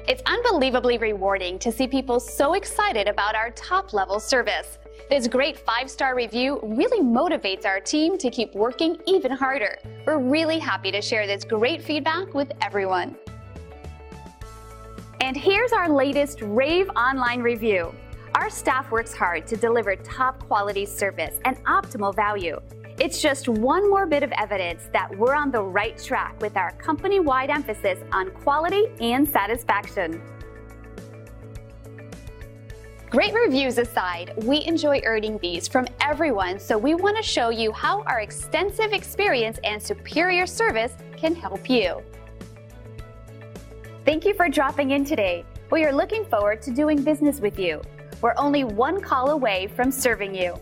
It's unbelievably rewarding to see people so excited about our top-level service. This great 5-star review really motivates our team to keep working even harder. We're really happy to share this great feedback with everyone. And here's our latest rave online review. Our staff works hard to deliver top quality service and optimal value. It's just one more bit of evidence that we're on the right track with our company-wide emphasis on quality and satisfaction. Great reviews aside, we enjoy earning these from everyone, so we want to show you how our extensive experience and superior service can help you. Thank you for dropping in today. We are looking forward to doing business with you. We're only one call away from serving you.